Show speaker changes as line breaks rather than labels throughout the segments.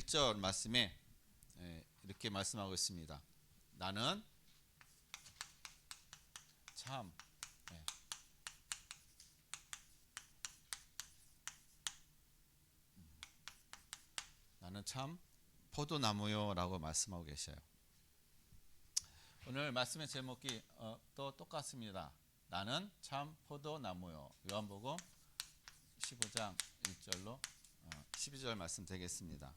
1절 말씀에 이렇게 말씀하고 있습니다. 나는 참 나는 참 포도나무요 라고 말씀하고 계셔요. 오늘 말씀의 제목이 또 똑같습니다. 나는 참 포도나무요. 요한복음 15장 1절로 12절 말씀 되겠습니다.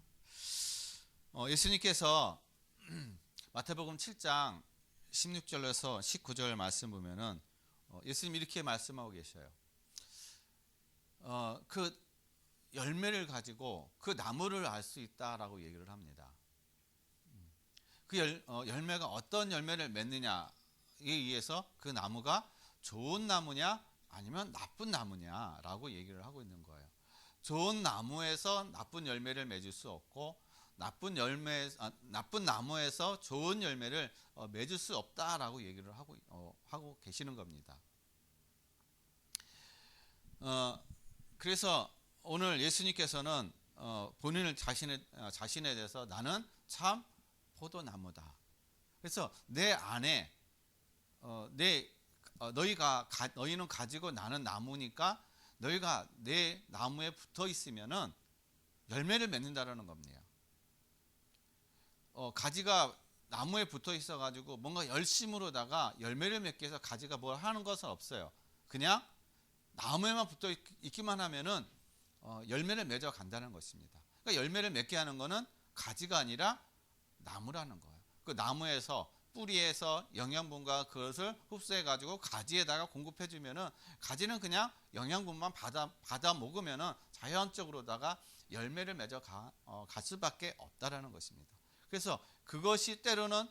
예수님께서 마태복음 7장 16절에서 19절 말씀 보면은 예수님 이렇게 말씀하고 계셔요. 그 열매를 가지고 그 나무를 알 수 있다라고 얘기를 합니다. 그 열매가 어떤 열매를 맺느냐에 의해서 그 나무가 좋은 나무냐 아니면 나쁜 나무냐라고 얘기를 하고 있는 거예요. 좋은 나무에서 나쁜 열매를 맺을 수 없고 나쁜 나무에서 좋은 열매를 맺을 수 없다라고 얘기를 하고 계시는 겁니다. 그래서 오늘 예수님께서는 본인을 자신에 대해서 나는 참 포도나무다. 그래서 내 안에 너희는 가지고 나는 나무니까 너희가 내 나무에 붙어 있으면은 열매를 맺는다라는 겁니다. 가지가 나무에 붙어 있어 가지고 뭔가 열심으로다가 열매를 맺기 위해서 가지가 뭘 하는 것은 없어요. 그냥 나무에만 붙어 있기만 하면은 열매를 맺어 간다는 것입니다. 그러니까 열매를 맺게 하는 것은 가지가 아니라 나무라는 거예요. 그 나무에서 뿌리에서 영양분과 그것을 흡수해 가지고 가지에다가 공급해 주면은 가지는 그냥 영양분만 받아 먹으면은 자연적으로다가 열매를 맺어 갈 수밖에 없다라는 것입니다. 그래서 그것이 때로는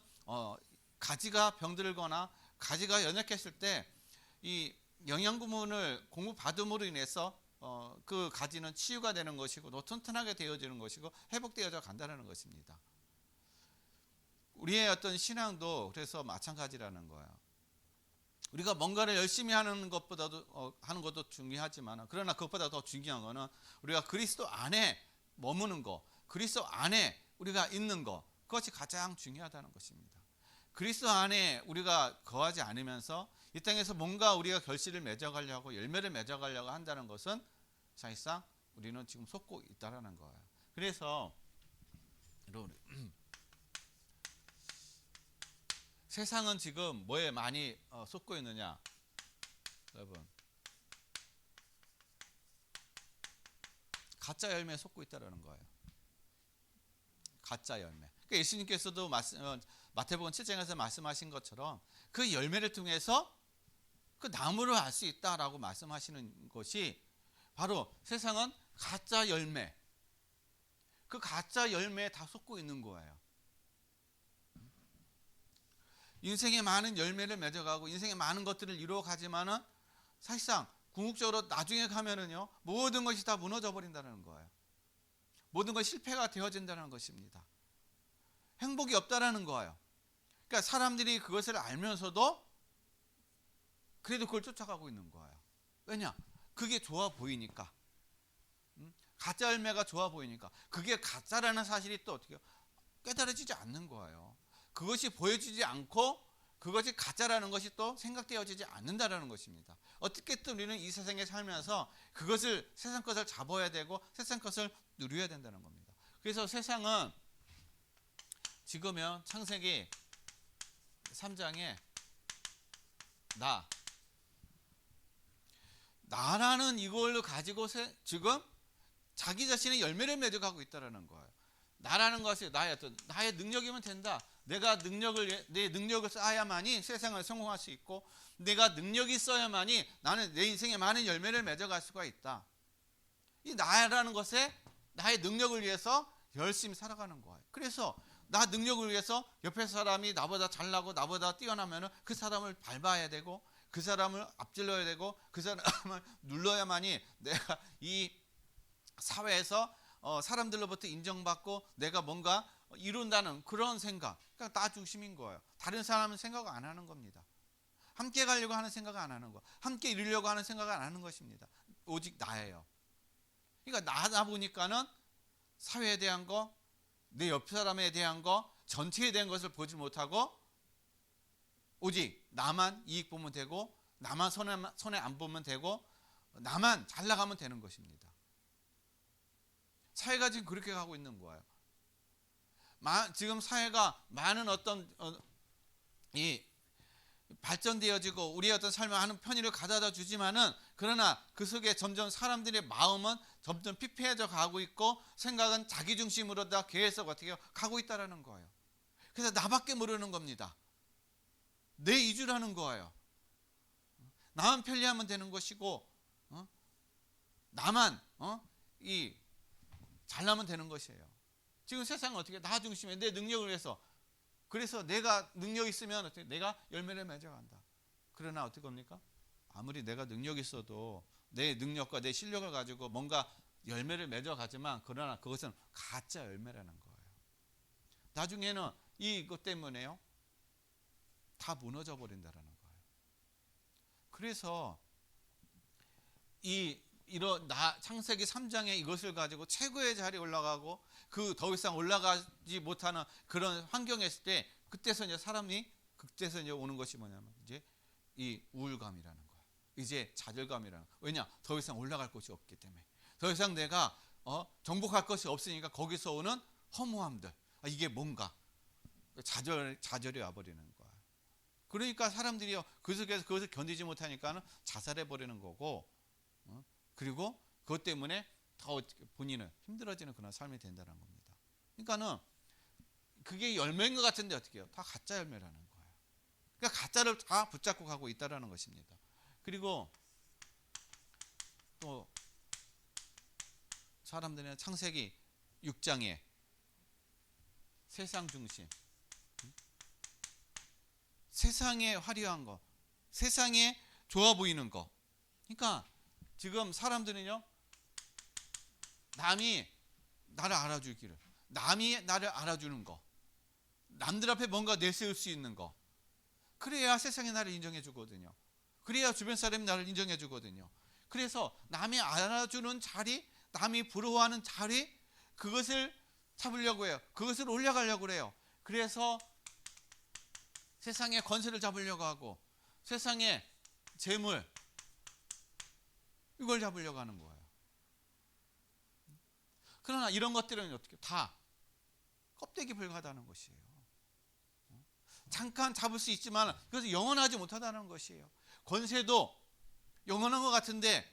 가지가 병들거나 가지가 연약했을 때 이 영양분을 공급받음으로 인해서 그 가지는 치유가 되는 것이고 또 튼튼하게 되어지는 것이고 회복되어져 간다는 것입니다. 우리의 어떤 신앙도 그래서 마찬가지라는 거예요. 우리가 뭔가를 열심히 하는 것도 중요하지만 그러나 그것보다 더 중요한 것은 우리가 그리스도 안에 머무는 것, 그리스도 안에 우리가 있는 것, 그것이 가장 중요하다는 것입니다. 그리스도 안에 우리가 거하지 않으면서 이 땅에서 뭔가 우리가 결실을 맺어가려고 열매를 맺어가려고 한다는 것은 사실상 우리는 지금 속고 있다는 거예요. 그래서 여러분 세상은 지금 뭐에 많이 속고 있느냐? 여러분 가짜 열매에 속고 있다는 거예요. 가짜 열매. 그러니까 예수님께서도 마태복음 7장에서 말씀하신 것처럼 그 열매를 통해서 그 나무를 알 수 있다라고 말씀하시는 것이 바로 세상은 가짜 열매, 그 가짜 열매에 다 속고 있는 거예요. 인생에 많은 열매를 맺어가고 인생에 많은 것들을 이루어가지만은 사실상 궁극적으로 나중에 가면은요 모든 것이 다 무너져 버린다는 거예요. 모든 것이 실패가 되어진다는 것입니다. 행복이 없다라는 거예요. 그러니까 사람들이 그것을 알면서도 그래도 그걸 쫓아가고 있는 거예요. 왜냐? 그게 좋아 보이니까. 가짜 열매가 좋아 보이니까. 그게 가짜라는 사실이 또 어떻게 깨달아지지 않는 거예요. 그것이 보여지지 않고 그것이 가짜라는 것이 또 생각되어지지 않는다라는 것입니다. 어떻게든 우리는 이 세상에 살면서 그것을 세상 것을 잡아야 되고 세상 것을 누려야 된다는 겁니다. 그래서 세상은 지금은 창세기 3장에 나라는 이걸로 가지고 지금 자기 자신의 열매를 맺어가고 있다는 거예요. 나라는 것이 나의 능력이면 된다. 내 능력을 쌓아야만이 세상을 성공할 수 있고 내가 능력이 있어야만이 나는 내 인생에 많은 열매를 맺어갈 수가 있다. 이 나라는 것에 나의 능력을 위해서 열심히 살아가는 거예요. 그래서 나 능력을 위해서 옆에 사람이 나보다 잘나고 나보다 뛰어나면 그 사람을 밟아야 되고 그 사람을 앞질러야 되고 그 사람을 눌러야만이 내가 이 사회에서 사람들로부터 인정받고 내가 뭔가 이룬다는 그런 생각. 그러니까 나 중심인 거예요. 다른 사람은 생각 안 하는 겁니다. 함께 가려고 하는 생각 안 하는 거. 함께 이루려고 하는 생각 안 하는 것입니다. 오직 나예요. 그러니까 나다 보니까는 사회에 대한 거, 내 옆 사람에 대한 거 전체에 대한 것을 보지 못하고 오직 나만 이익 보면 되고 나만 손해 안 보면 되고 나만 잘 나가면 되는 것입니다. 사회가 지금 그렇게 가고 있는 거예요. 지금 사회가 많은 어떤 이 발전되어지고 우리의 어떤 삶을 하는 편의를 가져다 주지만은 그러나 그 속에 점점 사람들의 마음은 점점 피폐해져 가고 있고 생각은 자기 중심으로 다 계속 어떻게 가고 있다라는 거예요. 그래서 나밖에 모르는 겁니다. 내 이주라는 거예요. 나만 편리하면 되는 것이고 나만 잘나면 되는 것이에요. 지금 세상은 어떻게 나 중심에 내 능력을 위해서 그래서 내가 능력 있으면 어떻게 내가 열매를 맺어간다. 그러나 어떻게 합니까? 아무리 내가 능력이 있어도 내 능력과 내 실력을 가지고 뭔가 열매를 맺어가지만 그러나 그것은 가짜 열매라는 거예요. 나중에는 이것 때문에요 다 무너져 버린다라는 거예요. 그래서 이런 창세기 3장에 이것을 가지고 최고의 자리에 올라가고 그 더 이상 올라가지 못하는 그런 환경에 있을 때 그때서 이제 사람이 그때서 이제 오는 것이 뭐냐면 이제 이 우울감이라는 거야. 이제 좌절감이라는 거야. 왜냐? 더 이상 올라갈 곳이 없기 때문에. 더 이상 내가 정복할 것이 없으니까 거기서 오는 허무함들. 이게 뭔가 좌절이 와버리는 거야. 그러니까 사람들이 그 속에서 그것을 견디지 못하니까는 자살해 버리는 거고. 그리고 그것 때문에 더 본인은 힘들어지는 그런 삶이 된다는 겁니다. 그러니까는 그게 열매인 것 같은데 어떻게 해요? 다 가짜 열매라는 거예요. 그러니까 가짜를 다 붙잡고 가고 있다는 것입니다. 그리고 또 사람들은 창세기 6장에 세상 중심, 세상에 화려한 거, 세상에 좋아 보이는 거. 그러니까 지금 사람들은요, 남이 나를 알아주기를, 남이 나를 알아주는 거, 남들 앞에 뭔가 내세울 수 있는 거, 그래야 세상이 나를 인정해 주거든요. 그래야 주변 사람이 나를 인정해 주거든요. 그래서 남이 알아주는 자리, 남이 부러워하는 자리, 그것을 잡으려고 해요. 그것을 올려가려고 그래요. 그래서 세상의 권세를 잡으려고 하고 세상의 재물, 이걸 잡으려고 하는 거예요. 그러나 이런 것들은 어떻게 다 껍데기 불과하다는 것이에요. 잠깐 잡을 수 있지만 그것은 영원하지 못하다는 것이에요. 권세도 영원한 것 같은데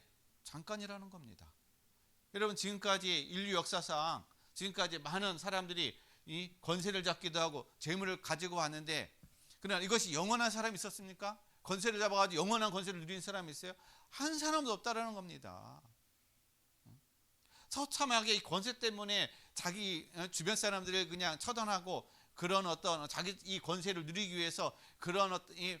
잠깐이라는 겁니다. 여러분, 지금까지 인류 역사상 지금까지 많은 사람들이 이 권세를 잡기도 하고 재물을 가지고 왔는데, 그러나 이것이 영원한 사람이 있었습니까? 권세를 잡아가지고 영원한 권세를 누리는 사람이 있어요? 한 사람도 없다라는 겁니다. 처참하게 이 권세 때문에 자기 주변 사람들을 그냥 처단하고 그런 어떤 자기 이 권세를 누리기 위해서 그런 어떤 이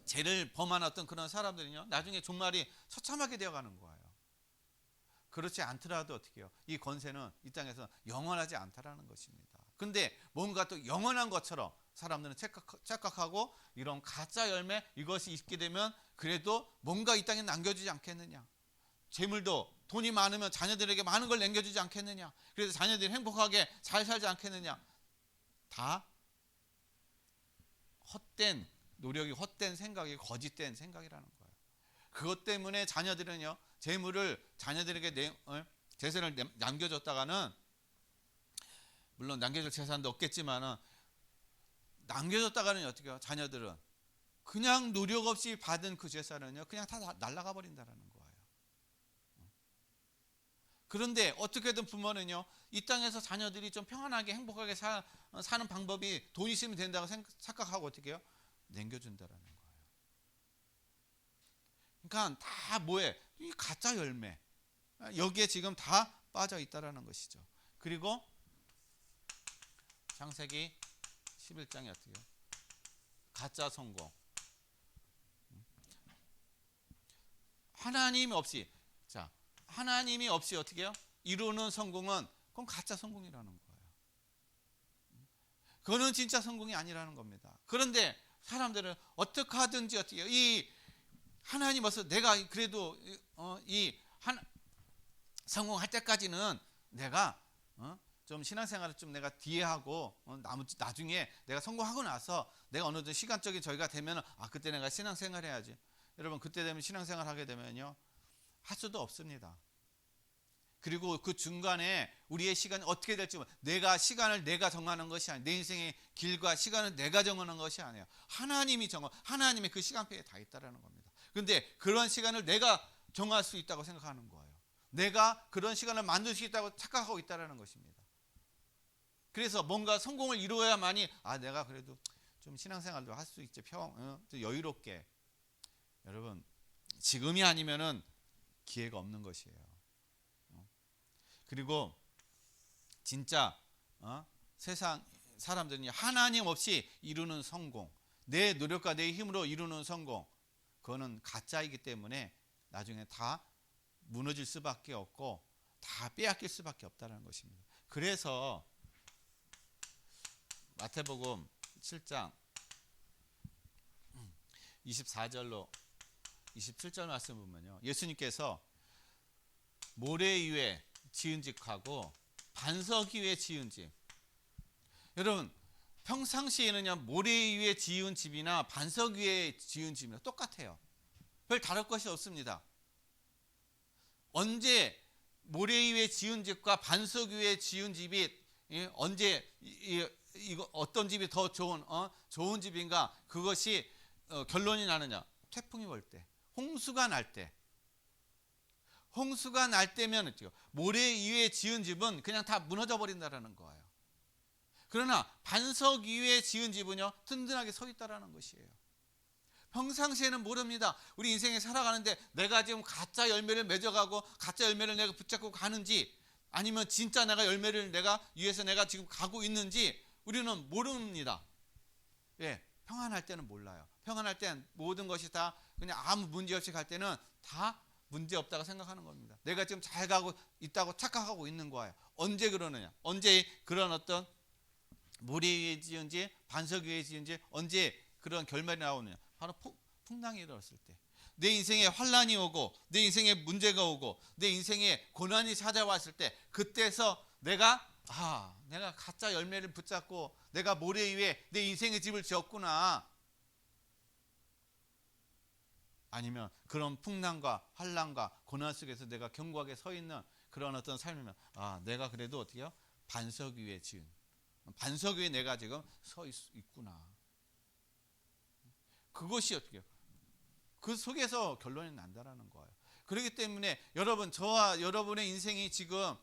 죄를 범한 어떤 그런 사람들은요, 나중에 종말이 처참하게 되어가는 거예요. 그렇지 않더라도 어떻게 해요? 이 권세는 이 땅에서 영원하지 않다라는 것입니다. 근데 뭔가 또 영원한 것처럼 사람들은 착각하고 이런 가짜 열매, 이것이 있게 되면 그래도 뭔가 이 땅에 남겨주지 않겠느냐. 재물도 돈이 많으면 자녀들에게 많은 걸 남겨주지 않겠느냐. 그래서 자녀들이 행복하게 잘 살지 않겠느냐. 다 헛된 노력이, 헛된 생각이, 거짓된 생각이라는 거예요. 그것 때문에 자녀들은요, 재물을 자녀들에게 재산을 남겨줬다가는, 물론 남겨줄 재산도 없겠지만은 남겨줬다가는 어떻게 해요? 자녀들은 그냥 노력 없이 받은 그 재산은요, 그냥 다 날아가 버린다는 거예요. 그런데 어떻게든 부모는요, 이 땅에서 자녀들이 좀 평안하게 행복하게 사는 방법이 돈 있으면 된다고 착각하고 어떻게 해요? 남겨준다는 거예요. 그러니까 다 뭐에? 이 가짜 열매. 여기에 지금 다 빠져 있다라는 것이죠. 그리고 창세기 11장에 어떻게 해요? 가짜 성공. 하나님 없이, 자, 하나님이 없이 어떻게 해요? 이루는 성공은 그건 가짜 성공이라는 거예요. 그거는 진짜 성공이 아니라는 겁니다. 그런데 사람들은 어떻게 하든지 어떻게 해요? 이 하나님 없어 내가 그래도 성공할 때까지는 내가 좀 신앙생활을 좀 내가 뒤에 하고 나중에 내가 성공하고 나서 내가 어느 정도 시간적인 저희가 되면 그때 내가 신앙생활 해야지. 여러분 그때 되면 신앙생활 하게 되면요 할 수도 없습니다. 그리고 그 중간에 우리의 시간이 어떻게 될지 내가 시간을 내가 정하는 것이 아니에요. 내 인생의 길과 시간은 내가 정하는 것이 아니에요. 하나님이 하나님의 그 시간표에 다 있다라는 겁니다. 그런데 그런 시간을 내가 정할 수 있다고 생각하는 거예요. 내가 그런 시간을 만들 수 있다고 착각하고 있다라는 것입니다. 그래서 뭔가 성공을 이루어야만이 내가 그래도 좀 신앙생활도 할 수 있지 좀 여유롭게. 여러분 지금이 아니면은 기회가 없는 것이에요. 그리고 진짜 세상 사람들은 하나님 없이 이루는 성공, 내 노력과 내 힘으로 이루는 성공, 그거는 가짜이기 때문에 나중에 다 무너질 수밖에 없고 다 빼앗길 수밖에 없다는 것입니다. 그래서 마태복음 7장 24절로 27절 말씀 보면요, 예수님께서 모래 위에 지은 집하고 반석 위에 지은 집, 여러분 평상시에는요 모래 위에 지은 집이나 반석 위에 지은 집이나 똑같아요. 별 다를 것이 없습니다. 언제 모래 위에 지은 집과 반석 위에 지은 집이 언제 이거 어떤 집이 더 좋은 집인가, 그것이 결론이 나느냐? 태풍이 올 때, 홍수가 날 때. 홍수가 날 때면 모래 위에 지은 집은 그냥 다 무너져 버린다라는 거예요. 그러나 반석 위에 지은 집은요 든든하게 서 있다라는 것이에요. 평상시에는 모릅니다. 우리 인생에 살아가는데 내가 지금 가짜 열매를 맺어가고 가짜 열매를 내가 붙잡고 가는지, 아니면 진짜 내가 열매를 내가 위해서 내가 지금 가고 있는지 우리는 모릅니다. 예, 평안할 때는 몰라요. 평안할 때는 모든 것이 다 그냥 아무 문제 없이 갈 때는 다 문제 없다고 생각하는 겁니다. 내가 지금 잘 가고 있다고 착각하고 있는 거예요. 언제 그러느냐? 언제 그런 어떤 모래 위에 지은지 반석 위에 지은지 언제 그런 결말이 나오느냐? 바로 풍랑이 일어났을 때, 내 인생에 환란이 오고 내 인생에 문제가 오고 내 인생에 고난이 찾아왔을 때, 그때서 내가 가짜 열매를 붙잡고 내가 모래 위에 내 인생의 집을 지었구나. 아니면 그런 풍랑과 환란과 고난 속에서 내가 견고하게 서 있는 그런 어떤 삶이면 내가 그래도 어떻게요? 반석 위에 지은, 반석 위에 내가 지금 서 있구나. 그것이 어떻게요? 그 속에서 결론이 난다라는 거예요. 그렇기 때문에 여러분, 저와 여러분의 인생이 지금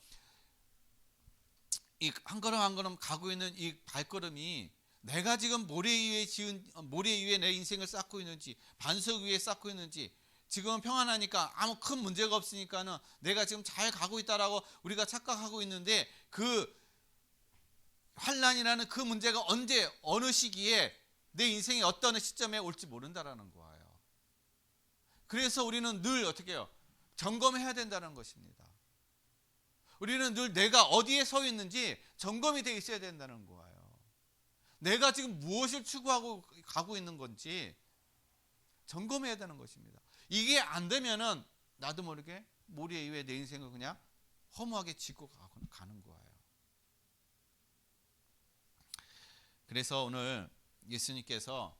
이 한 걸음 한 걸음 가고 있는 이 발걸음이 내가 지금 모래 위에 내 인생을 쌓고 있는지 반석 위에 쌓고 있는지, 지금은 평안하니까 아무 큰 문제가 없으니까는 내가 지금 잘 가고 있다라고 우리가 착각하고 있는데, 그 환란이라는 그 문제가 언제 어느 시기에 내 인생의 어떤 시점에 올지 모른다라는 거예요. 그래서 우리는 늘 어떻게 해요? 점검해야 된다는 것입니다. 우리는 늘 내가 어디에 서 있는지 점검이 되어 있어야 된다는 거예요. 내가 지금 무엇을 추구하고 가고 있는 건지 점검해야 되는 것입니다. 이게 안 되면은 나도 모르게 모래 위에 내 인생을 그냥 허무하게 짓고 가는 거예요. 그래서 오늘 예수님께서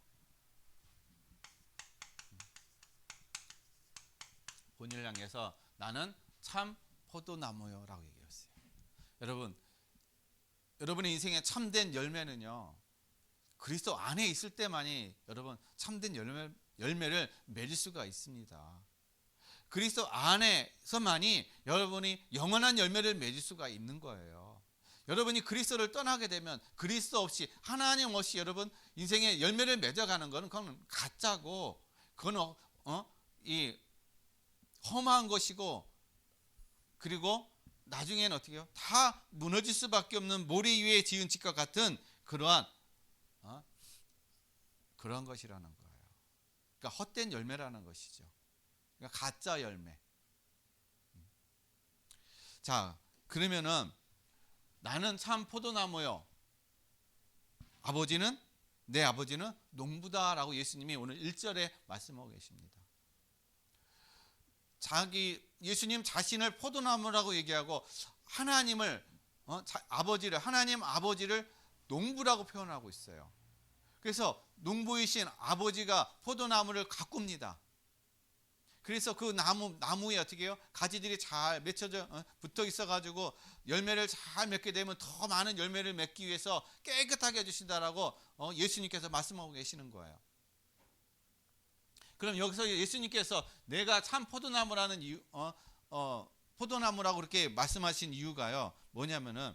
본인을 향해서 나는 참 포도나무요 라고 얘기했어요. 여러분의 인생에 참된 열매는요 그리스도 안에 있을 때만이 여러분 참된 열매를 맺을 수가 있습니다. 그리스도 안에서만이 여러분이 영원한 열매를 맺을 수가 있는 거예요. 여러분이 그리스도를 떠나게 되면, 그리스도 없이 하나님 없이 여러분 인생의 열매를 맺어가는 것은 그건 가짜고, 그건 이 험한 것이고, 그리고 나중에는 어떻게 해요? 다 무너질 수밖에 없는 모래 위에 지은 집과 같은 그러한 그런 것이라는 거예요. 그러니까 헛된 열매라는 것이죠. 그러니까 가짜 열매. 자, 그러면은 나는 참 포도나무요, 내 아버지는 농부다라고 예수님이 오늘 1절에 말씀하고 계십니다. 예수님 자신을 포도나무라고 얘기하고 하나님을 아버지를, 하나님 아버지를 농부라고 표현하고 있어요. 그래서 농부이신 아버지가 포도나무를 가꿉니다. 그래서 그 나무에 어떻게 해요? 가지들이 잘 맺혀져 붙어 있어가지고 열매를 잘 맺게 되면 더 많은 열매를 맺기 위해서 깨끗하게 해주신다라고 예수님께서 말씀하고 계시는 거예요. 그럼 여기서 예수님께서 내가 참 포도나무라는 이유, 포도나무라고 그렇게 말씀하신 이유가요, 뭐냐면은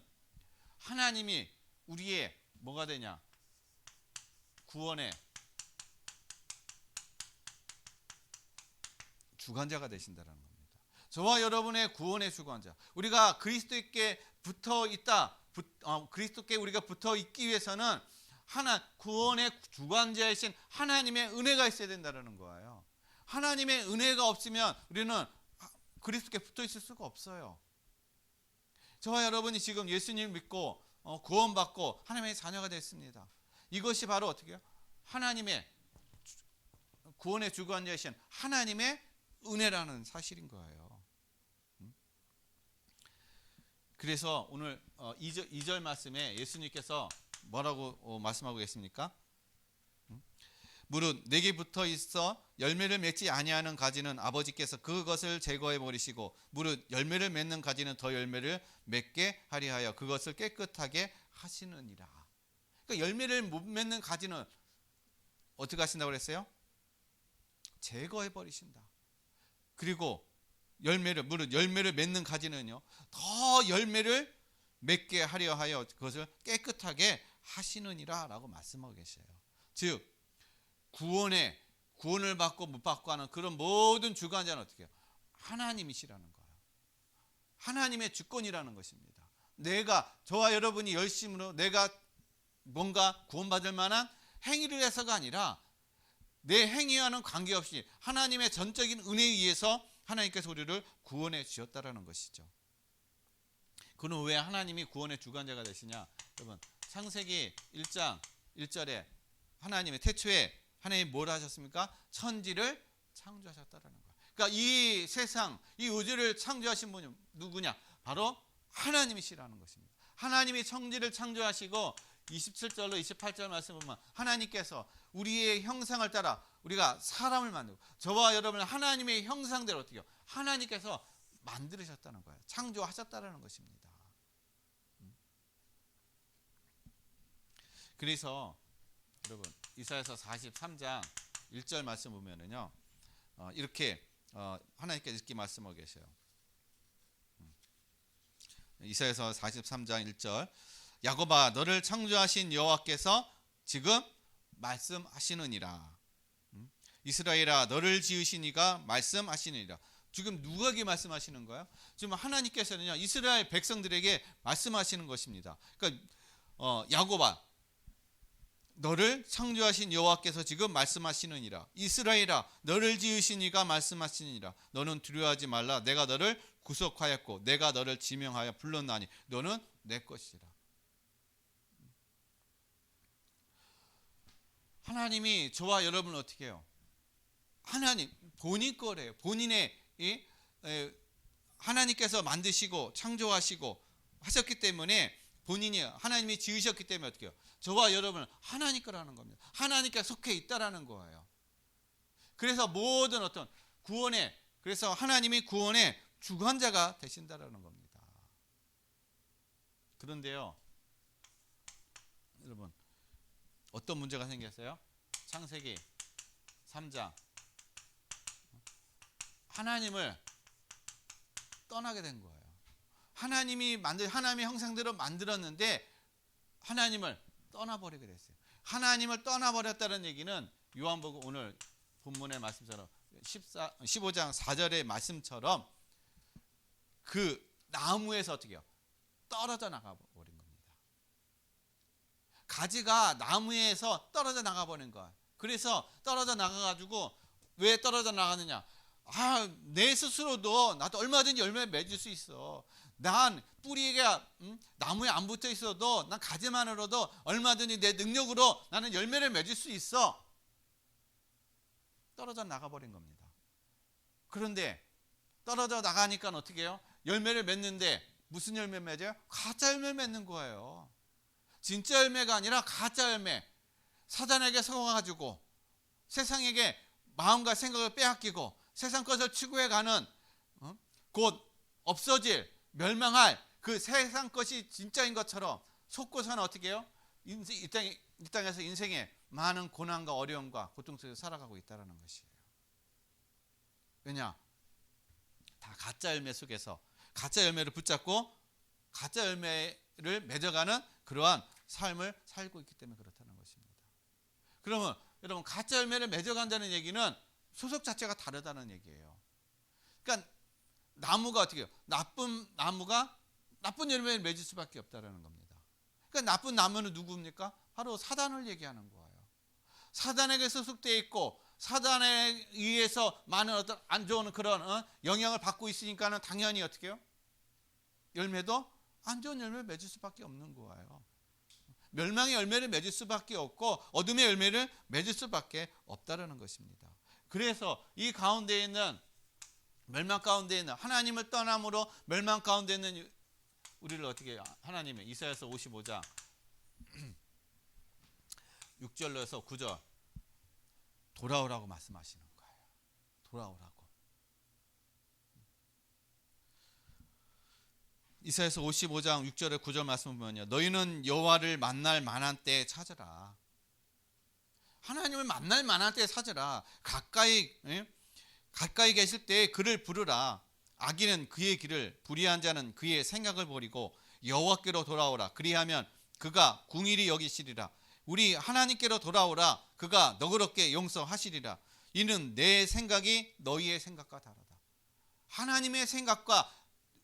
하나님이 우리의 뭐가 되냐? 구원의 주관자가 되신다는 겁니다. 저와 여러분의 구원의 주관자. 우리가 그리스도께 붙어 있다. 그리스도께 우리가 붙어 있기 위해서는 구원의 주관자이신 하나님의 은혜가 있어야 된다는 거예요. 하나님의 은혜가 없으면 우리는 그리스도께 붙어 있을 수가 없어요. 저와 여러분이 지금 예수님을 믿고 구원받고 하나님의 자녀가 됐습니다. 이것이 바로 어떻게 해요? 하나님의 구원의 주관자이신 하나님의 은혜라는 사실인 거예요. 그래서 오늘 2절 말씀에 예수님께서 뭐라고 말씀하고 계십니까? 무릇 내게 붙어 있어 열매를 맺지 아니하는 가지는 아버지께서 그것을 제거해 버리시고 무릇 열매를 맺는 가지는 더 열매를 맺게 하리 하여 그것을 깨끗하게 하시느니라. 그러니까 열매를 못 맺는 가지는 어떻게 하신다고 그랬어요? 제거해 버리신다. 그리고 무릇 열매를 맺는 가지는요, 더 열매를 맺게 하려 하여 그것을 깨끗하게 하시느니라 라고 말씀하고 계셔요. 즉 구원을 받고 못 받고 하는 그런 모든 주관자는 어떻게 해요? 하나님이시라는 거예요. 하나님의 주권이라는 것입니다. 저와 여러분이 열심으로 내가 뭔가 구원받을 만한 행위를 해서가 아니라 내 행위와는 관계없이 하나님의 전적인 은혜에 의해서 하나님께서 우리를 구원해 주셨다라는 것이죠. 그는 왜 하나님이 구원의 주관자가 되시냐? 여러분, 창세기 1장 1절에 하나님의 태초에 하나님이 뭘 하셨습니까? 천지를 창조하셨다라는 거예요. 그러니까 이 세상, 이 우주를 창조하신 분이 누구냐? 바로 하나님이시라는 것입니다. 하나님이 천지를 창조하시고 27절로 28절 말씀 보면 하나님께서 우리의 형상을 따라 우리가 사람을 만들고 저와 여러분을 하나님의 형상대로 어떻게 해요? 하나님께서 만들으셨다는 거예요. 창조하셨다는 것입니다. 그래서 여러분 이사야서 43장 1절 말씀 보면은요, 이렇게 하나님께서 이렇게 말씀하고 계세요. 이사야서 43장 1절 야곱아 너를 창조하신 여호와께서 지금 말씀하시느니라. 이스라엘아 너를 지으신 이가 말씀하시느니라. 지금 누구에게 말씀하시는 거예요? 지금 하나님께서는요 이스라엘 백성들에게 말씀하시는 것입니다. 그러니까 야곱아 너를 창조하신 여호와께서 지금 말씀하시느니라. 이스라엘아 너를 지으신 이가 말씀하시느니라. 너는 두려워하지 말라. 내가 너를 구속하였고 내가 너를 지명하여 불렀나니 너는 내 것이라. 하나님이 저와 여러분을 어떻게 해요? 하나님 본인 거래요. 본인의 하나님께서 만드시고 창조하시고 하셨기 때문에 본인이 하나님이 지으셨기 때문에 어떻게 해요? 저와 여러분은 하나님 거라는 겁니다. 하나님께 속해 있다라는 거예요. 그래서 모든 어떤 그래서 하나님이 구원의 주관자가 되신다라는 겁니다. 그런데요, 여러분 어떤 문제가 생겼어요? 창세기 3장 하나님을 떠나게 된 거예요. 하나님의 형상대로 만들었는데 하나님을 떠나버리게 됐어요. 하나님을 떠나버렸다는 얘기는 요한복음 오늘 본문의 말씀처럼 15장 4절의 말씀처럼 그 나무에서 어떻게 해요? 떨어져 나가버린 겁니다. 가지가 나무에서 떨어져 나가버린 거예요. 그래서 떨어져 나가가지고 왜 떨어져 나가느냐? 내 스스로도 나도 얼마든지 열매 맺을 수 있어. 난 뿌리가 나무에 안 붙어 있어도 난 가지만으로도 얼마든지 내 능력으로 나는 열매를 맺을 수 있어. 떨어져 나가버린 겁니다. 그런데 떨어져 나가니까 어떻게 해요? 열매를 맺는데 무슨 열매 맺어요? 가짜 열매 맺는 거예요. 진짜 열매가 아니라 가짜 열매. 사단에게 속아가지고 세상에게 마음과 생각을 빼앗기고 세상 것을 추구해가는 곧 없어질 멸망할 그 세상 것이 진짜인 것처럼 속고서는 어떻게 해요? 이 땅에서 인생에 많은 고난과 어려움과 고통 속에서 살아가고 있다는 것이에요. 왜냐? 다 가짜 열매 속에서 가짜 열매를 붙잡고 가짜 열매를 맺어가는 그러한 삶을 살고 있기 때문에 그렇다는 것입니다. 그러면 여러분, 가짜 열매를 맺어간다는 얘기는 소속 자체가 다르다는 얘기예요. 그러니까 나무가 어떻게 해요? 나쁜 나무가 나쁜 열매를 맺을 수밖에 없다는 겁니다. 그러니까 나쁜 나무는 누구입니까? 바로 사단을 얘기하는 거예요. 사단에게 소속되어 있고 사단에 의해서 많은 어떤 안 좋은 그런 영향을 받고 있으니까는 당연히 어떻게 해요? 열매도 안 좋은 열매를 맺을 수밖에 없는 거예요. 멸망의 열매를 맺을 수밖에 없고 어둠의 열매를 맺을 수밖에 없다라는 것입니다. 그래서 이 가운데 있는 멸망 가운데 있는 하나님을 떠남으로 멸망 가운데 있는 우리를 어떻게 해요? 하나님의 이사야서 55장 6절로서 9절 돌아오라고 말씀하시는 거예요. 돌아오라고. 이사야서 55장 6절에 9절 말씀 보면요. 너희는 여호와를 만날 만한 때에 찾으라. 하나님을 만날 만한 때에 찾으라. 가까이 계실 때에 그를 부르라. 악인은 그의 길을, 불의한 자는 그의 생각을 버리고 여호와께로 돌아오라. 그리하면 그가 궁일이 여기시리라. 우리 하나님께로 돌아오라. 그가 너그럽게 용서하시리라. 이는 내 생각이 너희의 생각과 다르다. 하나님의 생각과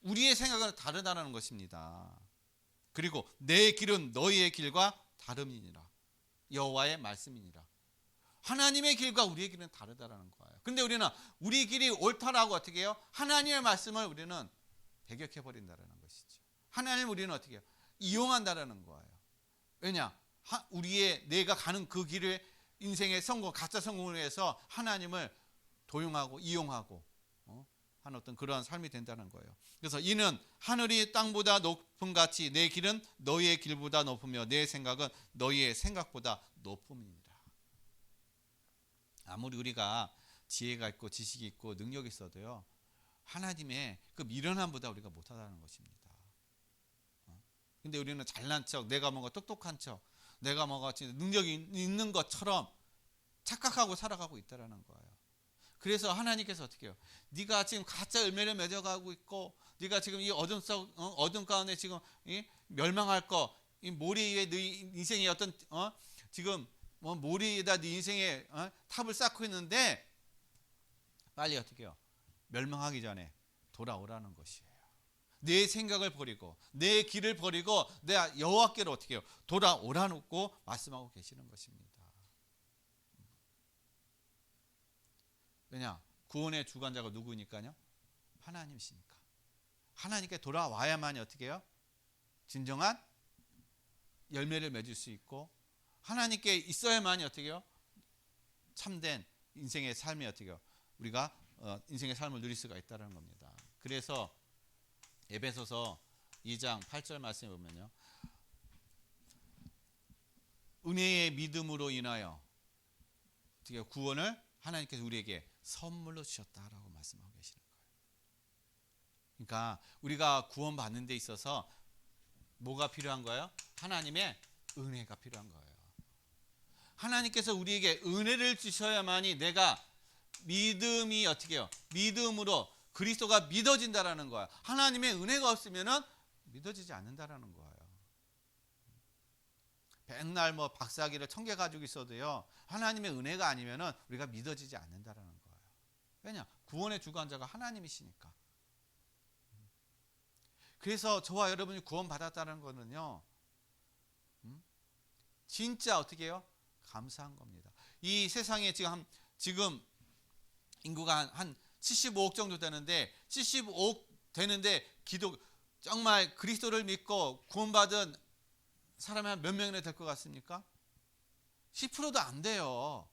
우리의 생각은 다르다는 것입니다. 그리고 내 길은 너희의 길과 다름이니라. 여호와의 말씀이니라. 하나님의 길과 우리의 길은 다르다는 거예요. 근데 우리는 우리 길이 옳다라고 어떻게 해요? 하나님의 말씀을 우리는 배격해 버린다는 것이죠. 하나님을 우리는 어떻게 해요? 이용한다는 거예요. 왜냐? 내가 가는 그 길을 인생의 성공, 가짜 성공을 위해서 하나님을 도용하고 이용하고 하는 어떤 그러한 삶이 된다는 거예요. 그래서 이는 하늘이 땅보다 높음 같이 내 길은 너희의 길보다 높으며 내 생각은 너희의 생각보다 높음이니라. 아무리 우리가 지혜가 있고 지식이 있고 능력이 있어도요, 하나님의 그 미련함보다 우리가 못하다는 것입니다. 근데 우리는 잘난 척, 내가 뭔가 똑똑한 척, 내가 뭔가 능력이 있는 것처럼 착각하고 살아가고 있다는 거예요. 그래서 하나님께서 어떻게 해요? 네가 지금 가짜 열매를 맺어가고 있고, 네가 지금 이 어둠 가운데 지금 멸망할 거, 이 모래 위에 네 인생의 어떤 지금 모래에다 네 인생의 탑을 쌓고 있는데 빨리 어떻게 해요? 멸망하기 전에 돌아오라는 것이에요. 내 생각을 버리고 내 길을 버리고 내 여호와께로 어떻게 해요? 돌아오라고 말씀하고 계시는 것입니다. 왜냐? 구원의 주관자가 누구니까요? 하나님이시니까. 하나님께 돌아와야만이 어떻게 해요? 진정한 열매를 맺을 수 있고 하나님께 있어야만이 어떻게 해요? 참된 인생의 삶이 어떻게 해요? 우리가 인생의 삶을 누릴 수가 있다는 겁니다. 그래서 에베소서 2장 8절 말씀에 보면요. 은혜의 믿음으로 인하여 어떻게 구원을 하나님께서 우리에게 선물로 주셨다라고 말씀하고 계시는 거예요. 그러니까 우리가 구원받는 데 있어서 뭐가 필요한 거예요? 하나님의 은혜가 필요한 거예요. 하나님께서 우리에게 은혜를 주셔야만이 내가 믿음이 어떻게 해요? 믿음으로 그리스도가 믿어진다라는 거야. 하나님의 은혜가 없으면은 믿어지지 않는다라는 거예요. 맨날 박사학위를 1000개 가지고 있어도요, 하나님의 은혜가 아니면은 우리가 믿어지지 않는다라는 거예요. 왜냐? 구원의 주관자가 하나님이시니까. 그래서 저와 여러분이 구원받았다는 거는요, 진짜 어떻게 해요? 감사한 겁니다. 이 세상에 지금 인구가 한 75억 정도 되는데 75억 되는데 정말 그리스도를 믿고 구원받은 사람이 한 몇 명이나 될 것 같습니까? 10%도 안 돼요.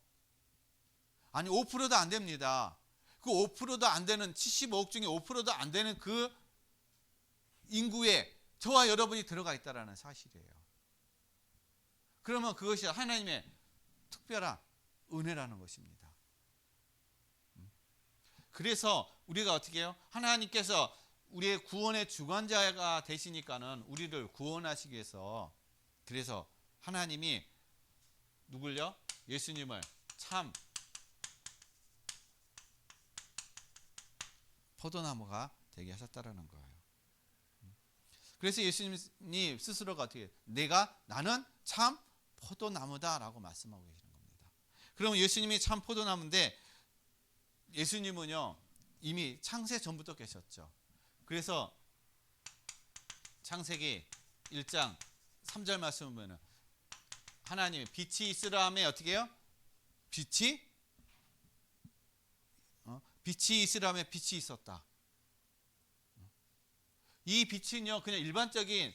아니 5%도 안 됩니다. 그 5%도 안 되는 75억 중에 5%도 안 되는 그 인구에 저와 여러분이 들어가 있다는 사실이에요. 그러면 그것이 하나님의 특별한 은혜라는 것입니다. 그래서 우리가 어떻게 해요? 하나님께서 우리의 구원의 주관자가 되시니까는 우리를 구원하시기 위해서, 그래서 하나님이 누굴요? 예수님을 참 포도나무가 되게 하셨다라는 거예요. 그래서 예수님이 스스로가 어떻게 나는 참 포도나무다라고 말씀하고 계시는 겁니다. 그러면 예수님이 참 포도나무인데 예수님은요 이미 창세 전부터 계셨죠. 그래서 창세기 1장 3절 말씀 보면은 하나님이 빛이 있으라 하면 어떻게 해요? 빛이 있으라 하면 빛이 있었다. 이 빛은요 그냥 일반적인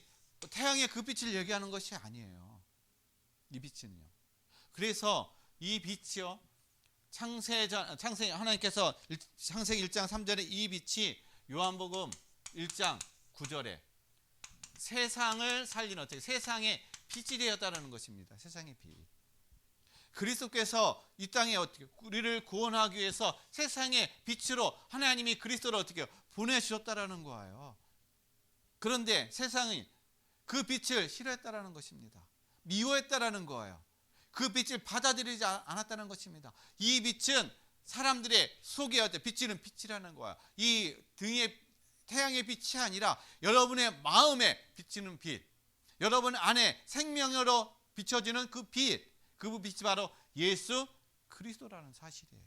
태양의 그 빛을 얘기하는 것이 아니에요. 이 빛은요. 그래서 이 빛이요 창세 하나님께서 창세기 1장 3절에 이 빛이 요한복음 1장 9절에 세상을 살리는 어떻게 세상의 빛이 되었다는 것입니다. 세상의 빛. 그리스도께서 이 땅에 어떻게 우리를 구원하기 위해서 세상의 빛으로 하나님이 그리스도를 어떻게 보내주셨다라는 거예요. 그런데 세상이 그 빛을 싫어했다라는 것입니다. 미워했다라는 거예요. 그 빛을 받아들이지 않았다는 것입니다. 이 빛은 사람들의 속에 어때 비치는 빛이라는 거야. 이 등의 태양의 빛이 아니라 여러분의 마음에 비치는 빛, 여러분 안에 생명으로 비춰지는 그 빛, 그 빛이 바로 예수 그리스도라는 사실이에요.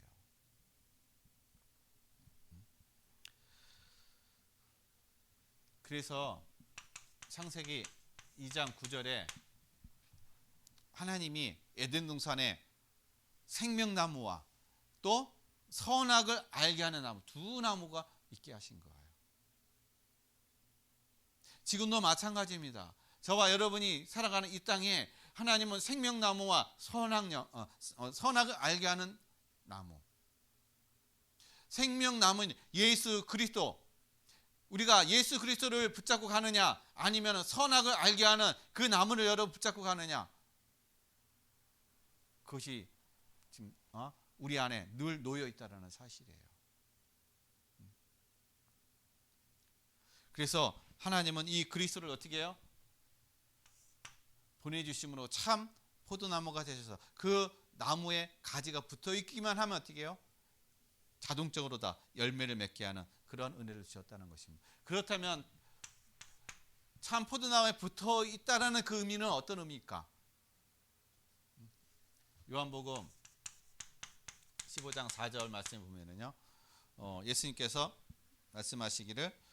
그래서 창세기 2장 9절에 하나님이 에덴 동산에 생명나무와 또 선악을 알게 하는 나무 두 나무가 있게 하신 거예요. 지금도 마찬가지입니다. 저와 여러분이 살아가는 이 땅에 하나님은 생명나무와 선악을 알게 하는 나무, 생명나무는 예수 그리스도, 우리가 예수 그리스도를 붙잡고 가느냐 아니면 선악을 알게 하는 그 나무를 여러분 붙잡고 가느냐, 그것이 지금 우리 안에 늘 놓여 있다라는 사실이에요. 그래서 하나님은 이 그리스도를 어떻게 해요? 보내주심으로 참 포도나무가 되셔서 그 나무에 가지가 붙어 있기만 하면 어떻게 해요? 자동적으로 다 열매를 맺게 하는 그런 은혜를 주셨다는 것입니다. 그렇다면 참 포도나무에 붙어 있다라는 그 의미는 어떤 의미일까? 요한복음 15장 4절 말씀에 보면은요, 예수님께서 말씀하시기를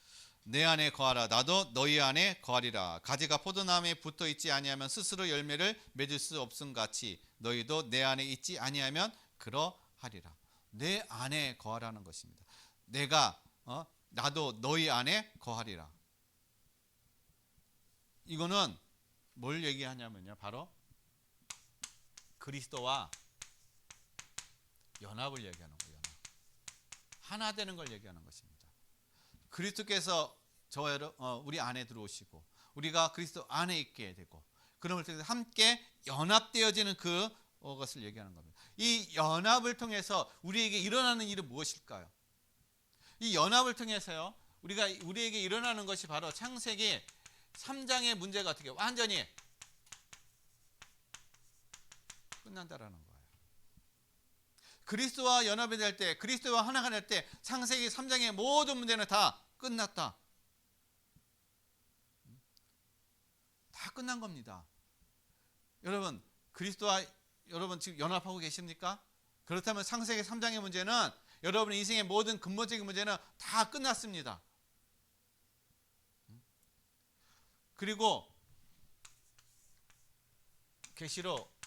내 안에 거하라 나도 너희 안에 거하리라. 가지가 포도나무에 붙어 있지 아니하면 스스로 열매를 맺을 수 없음 같이 너희도 내 안에 있지 아니하면 그러하리라. 내 안에 거하라는 것입니다. 나도 너희 안에 거하리라. 이거는 뭘 얘기하냐면요, 바로 그리스도와 연합을 얘기하는 거예요. 하나 되는 걸 얘기하는 것입니다. 그리스도께서 우리 안에 들어오시고 우리가 그리스도 안에 있게 되고 그러면 함께 연합되어지는 그것을 얘기하는 겁니다. 이 연합을 통해서 우리에게 일어나는 일은 무엇일까요? 이 연합을 통해서요 우리에게 일어나는 것이 바로 창세기 3장의 문제가 어떻게 완전히 끝난다라는 거예요. 그리스도와 연합이 될 때, 그리스도와 하나가 될 때 창세기 3장의 모든 문제는 다 끝났다. 다 끝난 겁니다. 여러분, 그리스도와 여러분 지금 연합하고 계십니까? 그렇다면 창세기 3장의 문제는 여러분의 인생의 모든 근본적인 문제는 다 끝났습니다. 그리고 계시록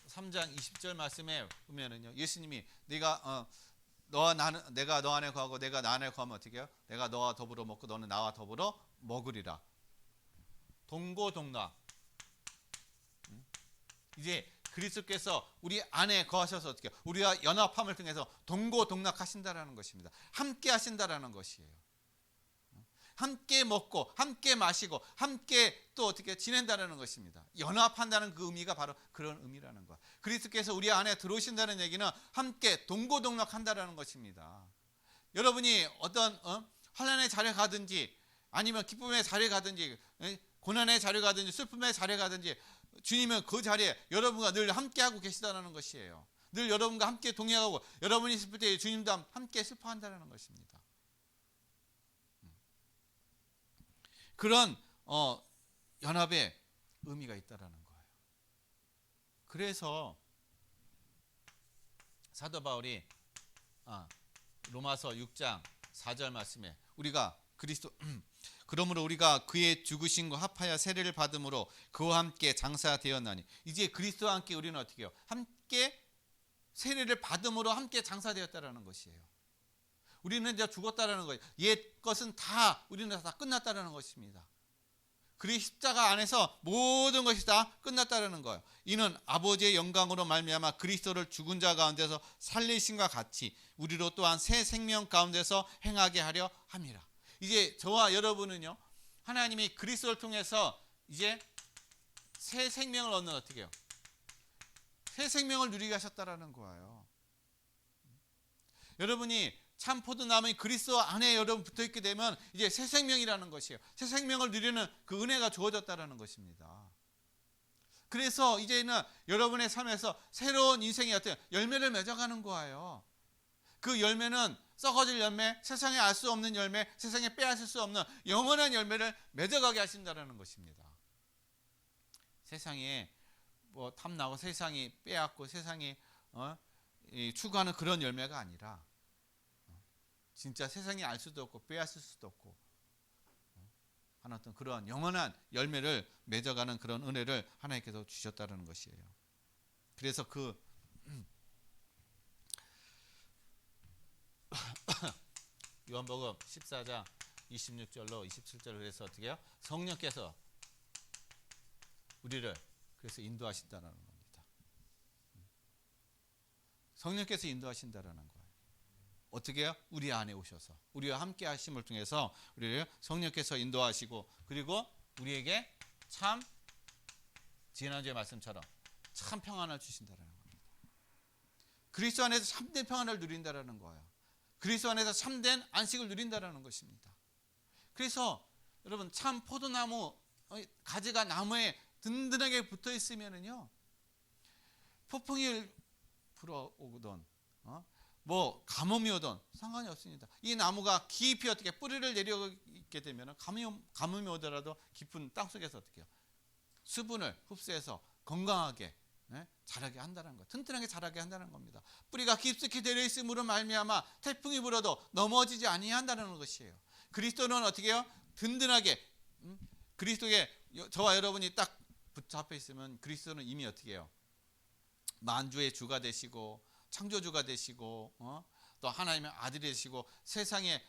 3장 20절 말씀에 보면은요, 예수님이 내가 너 안에 거하고 내가 나 안에 거하면 어떻게 해요? 내가 너와 더불어 먹고 너는 나와 더불어 먹으리라. 동고동락. 이제 그리스도께서 우리 안에 거하셔서 어떻게 해요? 우리와 연합함을 통해서 동고동락하신다라는 것입니다. 함께 하신다라는 것이에요. 함께 먹고 함께 마시고 함께 또 어떻게 지낸다는 것입니다. 연합한다는 그 의미가 바로 그런 의미라는 거. 그리스도께서 우리 안에 들어오신다는 얘기는 함께 동고동락한다는 것입니다. 여러분이 어떤 환난의 자리에 가든지 아니면 기쁨의 자리에 가든지 고난의 자리에 가든지 슬픔의 자리에 가든지 주님은 그 자리에 여러분과 늘 함께하고 계시다는 것이에요. 늘 여러분과 함께 동행하고 여러분이 슬플 때 주님도 함께 슬퍼한다는 것입니다. 그런 연합의 의미가 있다라는 거예요. 그래서 사도 바울이 로마서 6장 4절 말씀에 우리가 그러므로 우리가 그의 죽으심과 합하여 세례를 받음으로 그와 함께 장사되었나니 이제 그리스도와 함께 우리는 어떻게 해요? 함께 세례를 받음으로 함께 장사되었다라는 것이에요. 우리는 이제 죽었다라는 거예요. 옛 것은 다 우리는 다 끝났다라는 것입니다. 그리스도 십자가 안에서 모든 것이 다 끝났다라는 거예요. 이는 아버지의 영광으로 말미암아 그리스도를 죽은 자 가운데서 살리심과 같이 우리로 또한 새 생명 가운데서 행하게 하려 함이라. 이제 저와 여러분은요, 하나님이 그리스도를 통해서 이제 새 생명을 얻는 어떻게 해요? 새 생명을 누리게 하셨다라는 거예요. 여러분이 참 포도나무인 그리스도 안에 여러분 붙어 있게 되면 이제 새 생명이라는 것이에요. 새 생명을 누리는 그 은혜가 주어졌다라는 것입니다. 그래서 이제는 여러분의 삶에서 새로운 인생의 어떤 열매를 맺어가는 거예요. 그 열매는 썩어질 열매, 세상에 알 수 없는 열매, 세상에 빼앗을 수 없는 영원한 열매를 맺어가게 하신다는 것입니다. 세상에 뭐 탐나고 세상이 빼앗고 세상이 추구하는 그런 열매가 아니라 진짜 세상이 알 수도 없고 빼앗을 수도 없고 하는 어떤 그런 영원한 열매를 맺어가는 그런 은혜를 하나님께서 주셨다는 것이에요. 그래서 그 요한복음 14장 26절로 27절을 그래서 어떻게 해요? 성령께서 우리를 그래서 인도하신다는 겁니다. 성령께서 인도하신다는 거예요. 어떻게 해요? 우리 안에 오셔서 우리와 함께 하심을 통해서 우리를 성령께서 인도하시고 그리고 우리에게 참 지난주의 말씀처럼 참 평안을 주신다는 겁니다. 그리스도 안에서 참된 평안을 누린다는 거예요. 그리스도 안에서 참된 안식을 누린다는 것입니다. 그래서 여러분 참 포도나무 가지가 나무에 든든하게 붙어 있으면은요, 폭풍이 불어오든 뭐 가뭄이 오든 상관이 없습니다. 이 나무가 깊이 어떻게 뿌리를 내려있게 되면 가뭄이 오더라도 깊은 땅 속에서 어떻게 해요? 수분을 흡수해서 건강하게 자라게 한다는 것, 튼튼하게 자라게 한다는 겁니다. 뿌리가 깊숙이 내려 있음으로 말미암아 태풍이 불어도 넘어지지 아니한다는 것이에요. 그리스도는 어떻게 해요? 든든하게 그리스도에 저와 여러분이 딱 붙잡혀 있으면 그리스도는 이미 어떻게 해요? 만주의 주가 되시고 창조주가 되시고 또 하나님의 아들이 되시고 세상에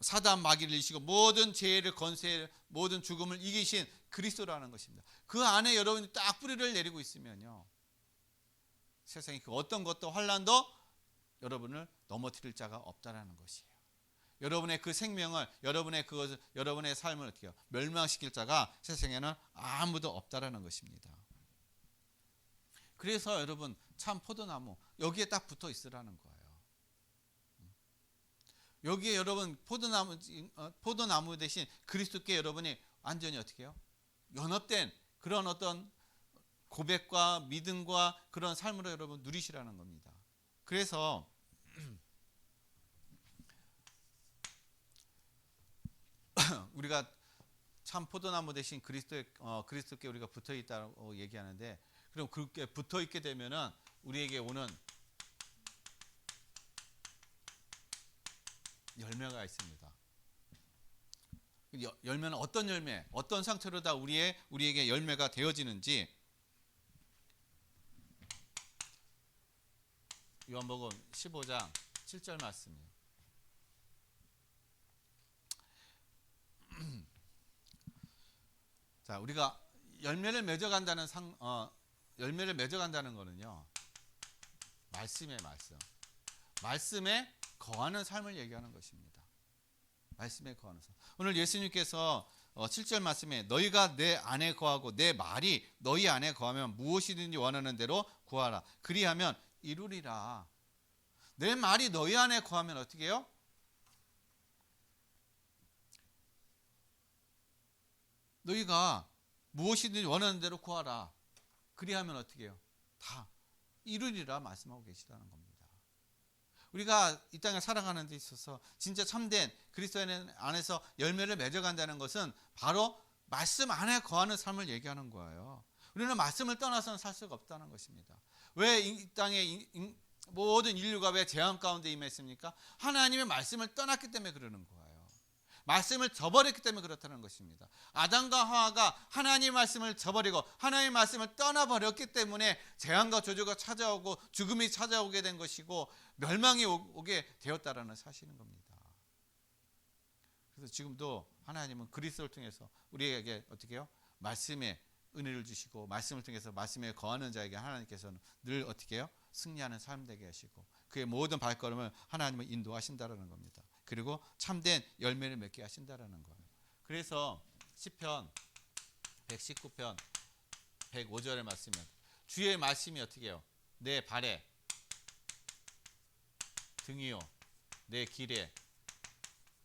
사단 마귀를 이기시고 모든 죄를 건세 모든 죽음을 이기신 그리스도라는 것입니다. 그 안에 여러분이 딱 뿌리를 내리고 있으면요, 세상에 그 어떤 것도 환난도 여러분을 넘어뜨릴 자가 없다라는 것이에요. 여러분의 그 생명을 여러분의 삶을 어떻게 해요? 멸망시킬 자가 세상에는 아무도 없다라는 것입니다. 그래서 여러분 참 포도나무 여기에 딱 붙어 있으라는 거예요. 여기에 여러분 포도나무 대신 그리스도께 여러분이 완전히 어떻게 해요? 연합된 그런 어떤 고백과 믿음과 그런 삶으로 여러분 누리시라는 겁니다. 그래서 우리가 참 포도나무 대신 그리스도께 우리가 붙어 있다고 얘기하는데, 그럼 그렇게 붙어 있게 되면은 우리에게 오는 열매가 있습니다. 열매는 어떤 열매, 어떤 상태로 다 우리에게 열매가 되어지는지 요한복음 15장 7절 말씀이에요. 자, 우리가 열매를 맺어간다는 거는요, 말씀에 거하는 삶을 얘기하는 것입니다. 말씀에 거하는 삶. 오늘 예수님께서 7절 말씀에 너희가 내 안에 거하고 내 말이 너희 안에 거하면 무엇이든지 원하는 대로 구하라. 그리하면 이루리라. 내 말이 너희 안에 거하면 어떻게 해요? 너희가 무엇이든지 원하는 대로 구하라. 그리하면 어떻게 해요? 다 이루리라 말씀하고 계시다는 겁니다. 우리가 이 땅에 살아가는 데 있어서 진짜 참된 그리스도 안에서 열매를 맺어간다는 것은 바로 말씀 안에 거하는 삶을 얘기하는 거예요. 우리는 말씀을 떠나서는 살 수가 없다는 것입니다. 왜 이 땅에 모든 인류가 왜 재앙 가운데 임했습니까? 하나님의 말씀을 떠났기 때문에 그러는 거예요. 말씀을 저버렸기 때문에 그렇다는 것입니다. 아담과 하와가 하나님의 말씀을 저버리고 하나님의 말씀을 떠나버렸기 때문에 재앙과 저주가 찾아오고 죽음이 찾아오게 된 것이고 멸망이 오게 되었다라는 사실인 겁니다. 그래서 지금도 하나님은 그리스도를 통해서 우리에게 어떻게 해요? 말씀의 은혜를 주시고 말씀을 통해서 말씀에 거하는 자에게 하나님께서는 늘 어떻게 해요? 승리하는 삶 되게 하시고 그의 모든 발걸음을 하나님은 인도하신다라는 겁니다. 그리고 참된 열매를 맺게 하신다라는 거예요. 그래서 시편 119편 105절의 말씀은 주의 말씀이 어떻게 해요? 내 발에 등이요 내 길에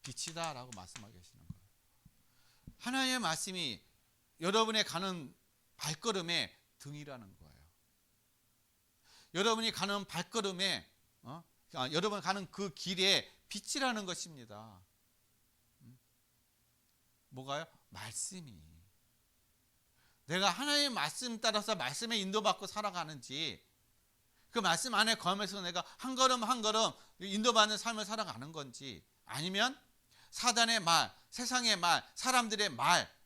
빛이다 라고 말씀하고 계시는 거예요. 하나님의 말씀이 여러분의 가는 발걸음에 등이라는 거예요. 여러분이 가는 발걸음에 여러분 가는 그 길에 빛이라는 것입니다. 뭐가요? 말씀이. 내가 하나님의 말씀 따라서 말씀에 인도받고 살아가는지 그 말씀 안에 거하면서 내가 한 걸음 한 걸음 인도받는 삶을 살아가는 건지 아니면 사단의 말, 세상의 말, 사람들의 말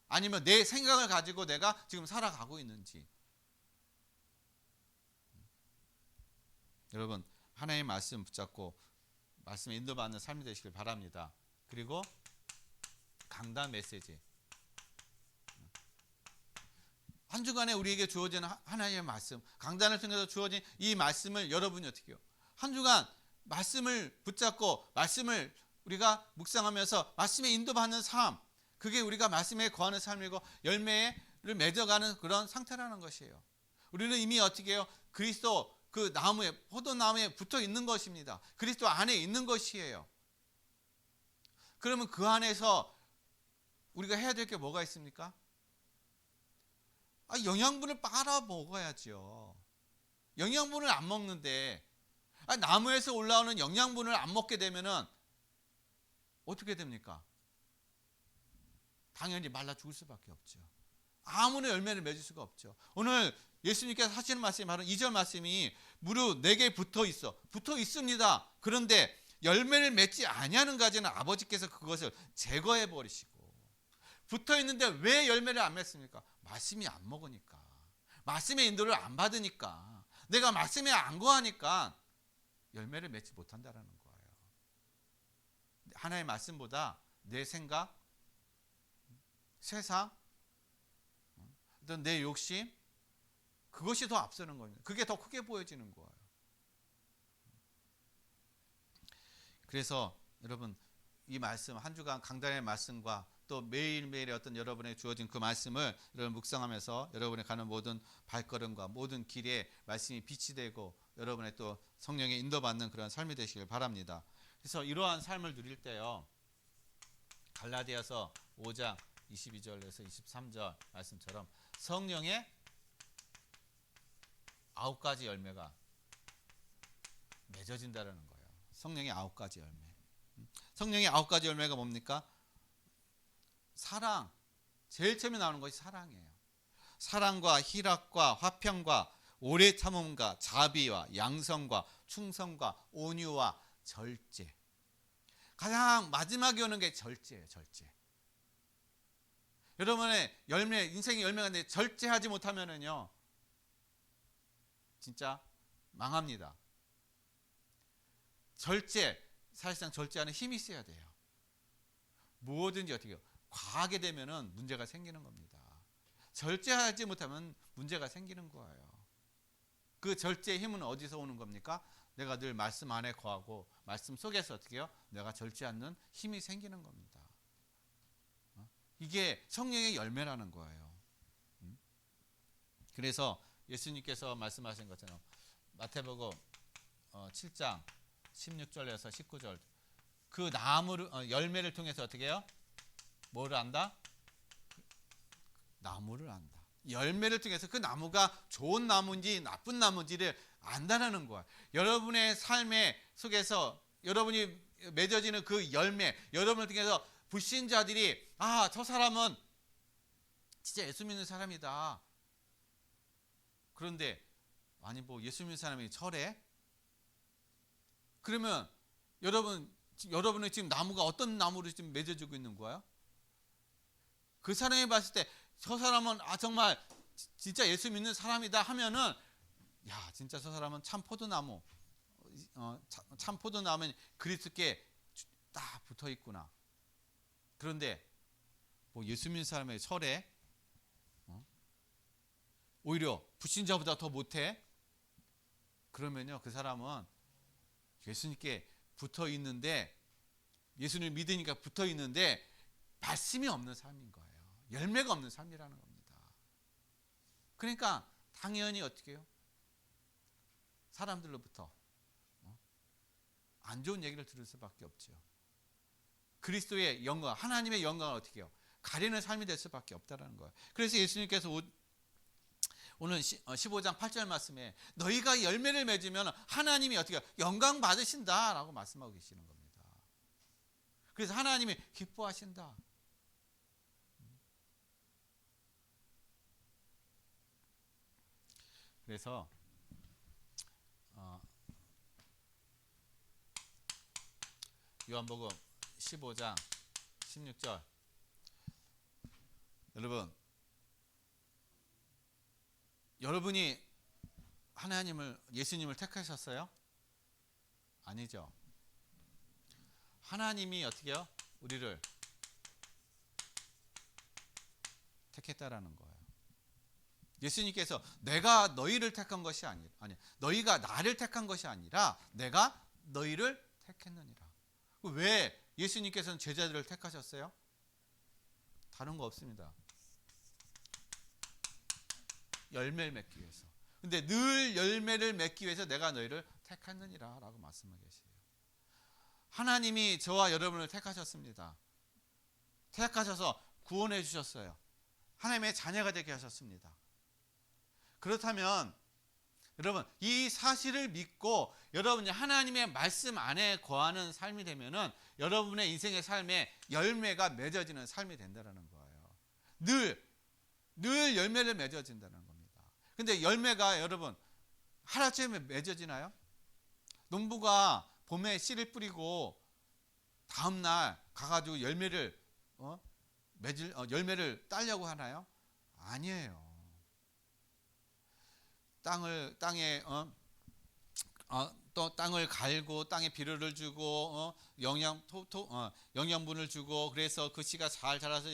아니면 내 생각을 가지고 내가 지금 살아가고 있는지. 여러분 하나님의 말씀 붙잡고 말씀에 인도받는 삶이 되시길 바랍니다. 그리고 강단 메시지. 한 주간에 우리에게 주어진 하나님의 말씀, 강단을 통해서 주어진 이 말씀을 여러분이 어떻게 해요? 한 주간 말씀을 붙잡고 말씀을 우리가 묵상하면서 말씀에 인도받는 삶, 그게 우리가 말씀에 거하는 삶이고 열매를 맺어가는 그런 상태라는 것이에요. 우리는 이미 어떻게 해요? 그리스도 그 나무에 포도나무에 붙어 있는 것입니다. 그리스도 안에 있는 것이에요. 그러면 그 안에서 우리가 해야 될 게 뭐가 있습니까? 영양분을 빨아 먹어야죠. 영양분을 안 먹는데 나무에서 올라오는 영양분을 안 먹게 되면은 어떻게 됩니까? 당연히 말라 죽을 수밖에 없죠. 아무런 열매를 맺을 수가 없죠. 오늘 예수님께서 하시는 말씀이 바로 2절 말씀이 무릇 내게 붙어 있어. 붙어 있습니다. 그런데 열매를 맺지 아니하는 가지는 아버지께서 그것을 제거해 버리시고 붙어 있는데 왜 열매를 안 맺습니까? 말씀이 안 먹으니까. 말씀의 인도를 안 받으니까. 내가 말씀에 안 거하니까 열매를 맺지 못한다라는 거예요. 하나의 말씀보다 내 생각, 세상, 어떤 내 욕심 그것이 더 앞서는 겁니다. 그게 더 크게 보여지는 거예요. 그래서 여러분 이 말씀 한 주간 강단의 말씀과 또 매일매일의 어떤 여러분의 주어진 그 말씀을 여러분 묵상하면서 여러분의 가는 모든 발걸음과 모든 길에 말씀이 빛이 되고 여러분의 또 성령의 인도받는 그런 삶이 되시길 바랍니다. 그래서 이러한 삶을 누릴 때요. 갈라디아서 5장 22절에서 23절 말씀처럼 성령의 9가지 열매가 맺어진다는 거예요. 성령의 9가지 열매. 성령의 9가지 열매가 뭡니까? 사랑. 제일 처음에 나오는 것이 사랑이에요. 사랑과 희락과 화평과 오래 참음과 자비와 양성과 충성과 온유와 절제. 가장 마지막에 오는 게 절제예요. 절제. 여러분의 열매, 인생의 열매가 있는데 절제하지 못하면은요 진짜 망합니다. 절제, 사실상 절제하는 힘이 있어야 돼요. 뭐든지 어떻게 해요? 과하게 되면은 문제가 생기는 겁니다. 절제하지 못하면 문제가 생기는 거예요. 그 절제의 힘은 어디서 오는 겁니까? 내가 늘 말씀 안에 거하고 말씀 속에서 어떻게 해요? 내가 절지 않는 힘이 생기는 겁니다. 이게 성령의 열매라는 거예요. 그래서 예수님께서 말씀하신 것처럼 마태복음 7장 16절에서 19절 그 나무를 열매를 통해서 어떻게 해요? 뭐를 안다? 나무를 안다. 열매를 통해서 그 나무가 좋은 나무인지 나쁜 나무인지를 안다라는 거야. 여러분의 삶의 속에서 여러분이 맺어지는 그 열매, 여러분을 통해서 불신자들이 저 사람은 진짜 예수 믿는 사람이다. 그런데 아니 뭐 예수 믿는 사람이 철해? 그러면 여러분은 지금 나무가 어떤 나무로 지금 맺어지고 있는 거야? 그 사람이 봤을 때 저 사람은 정말 진짜 예수 믿는 사람이다 하면은 야 진짜 저 사람은 참 포도나무 참 포도나무는 그리스도께 딱 붙어 있구나. 그런데 뭐 예수 믿는 사람의 철에 오히려 불신자보다 더 못해? 그러면요 그 사람은 예수님께 붙어 있는데 예수님을 믿으니까 붙어 있는데 말씀이 없는 삶인 거예요. 열매가 없는 삶이라는 겁니다. 그러니까 당연히 어떻게 해요? 사람들로부터 안 좋은 얘기를 들을 수밖에 없죠. 그리스도의 영광, 하나님의 영광을 어떻게 해요? 가리는 삶이 될 수밖에 없다는 거예요. 그래서 예수님께서 오늘 15장 8절 말씀에 너희가 열매를 맺으면 하나님이 어떻게 해요? 영광 받으신다라고 말씀하고 계시는 겁니다. 그래서 하나님이 기뻐하신다. 그래서 요한복음 15장 16절 여러분이 예수님을 택하셨어요? 아니죠. 하나님이 어떻게 해요? 우리를 택했다라는 거예요. 예수님께서 내가 너희를 택한 것이 아니 너희가 나를 택한 것이 아니라 내가 너희를 택했느니라. 왜 예수님께서는 제자들을 택하셨어요? 다른 거 없습니다. 열매를 맺기 위해서. 근데 늘 열매를 맺기 위해서 내가 너희를 택했느니라 라고 말씀하고 계세요. 하나님이 저와 여러분을 택하셨습니다. 택하셔서 구원해 주셨어요. 하나님의 자녀가 되게 하셨습니다. 그렇다면 여러분 이 사실을 믿고 여러분이 하나님의 말씀 안에 거하는 삶이 되면은 여러분의 인생의 삶에 열매가 맺어지는 삶이 된다는 거예요. 늘 열매를 맺어진다는 겁니다. 근데 열매가 여러분 하루아침에 맺어지나요? 농부가 봄에 씨를 뿌리고 다음날 가가지고 열매를 열매를 따려고 하나요? 아니에요. 또 땅을 갈고 땅에 비료를 주고 영양분을 주고 그래서 그 씨가 잘 자라서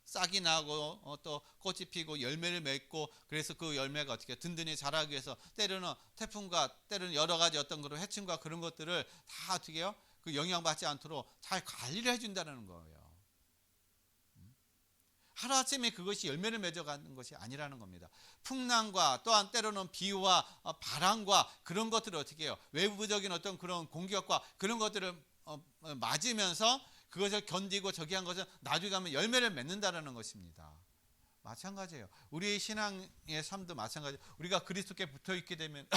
싹이 나고 또 꽃이 피고 열매를 맺고 그래서 그 열매가 어떻게 든든히 자라기 위해서 때로는 태풍과 때로는 여러 가지 어떤 그런 해충과 그런 것들을 다 어떻게 해요? 그 영향받지 않도록 잘 관리를 해준다는 거예요. 하루아침에 그것이 열매를 맺어가는 것이 아니라는 겁니다. 풍랑과 또한 때로는 비와 바람과 그런 것들을 어떻게 해요? 외부적인 어떤 그런 공격과 그런 것들을 맞으면서 그것을 견디고 저기 한 것은 나중에 가면 열매를 맺는다는 것입니다. 마찬가지예요. 우리의 신앙의 삶도 마찬가지예요. 우리가 그리스도께 붙어있게 되면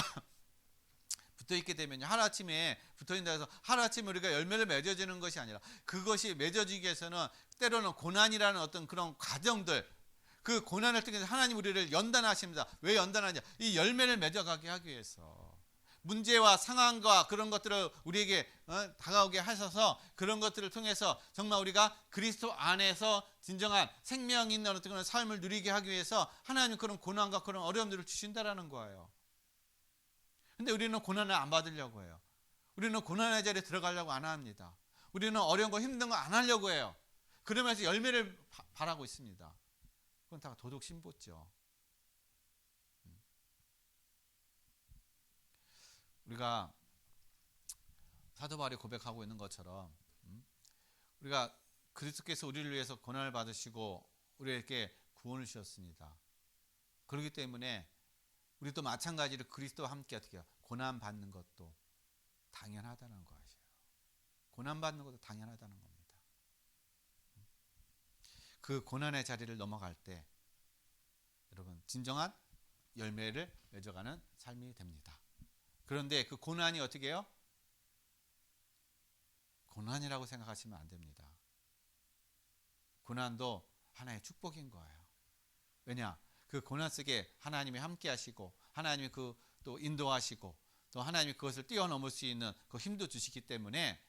하루아침에 붙어있다 해서 하루아침에 우리가 열매를 맺어지는 것이 아니라 그것이 맺어지기 위해서는 때로는 고난이라는 어떤 그런 과정들 그 고난을 통해서 하나님 우리를 연단하십니다. 왜 연단하냐? 이 열매를 맺어가게 하기 위해서 문제와 상황과 그런 것들을 우리에게 다가오게 하셔서 그런 것들을 통해서 정말 우리가 그리스도 안에서 진정한 생명 있는 어떤 그런 삶을 누리게 하기 위해서 하나님 그런 고난과 그런 어려움들을 주신다라는 거예요. 근데 우리는 고난을 안 받으려고 해요. 우리는 고난의 자리에 들어가려고 안 합니다. 우리는 어려운 거 힘든 거 안 하려고 해요. 그러면서 열매를 바라고 있습니다. 그건 다 도덕 신보죠. 우리가 사도 바울이 고백하고 있는 것처럼 우리가 그리스도께서 우리를 위해서 고난을 받으시고 우리에게 구원을 주셨습니다. 그렇기 때문에 우리도 마찬가지로 그리스도와 함께 어떻게 해요? 고난 받는 것도 당연하다는 것이에요. 고난 받는 것도 당연하다는 겁니다. 그 고난의 자리를 넘어갈 때 여러분 진정한 열매를 맺어가는 삶이 됩니다. 그런데 그 고난이 어떻게 해요? 고난이라고 생각하시면 안 됩니다. 고난도 하나의 축복인 거예요. 왜냐? 그 고난 속에 하나님이 함께 하시고 하나님이 그 또 인도하시고 또 하나님이 그것을 뛰어넘을 수 있는 그 힘도 주시기 때문에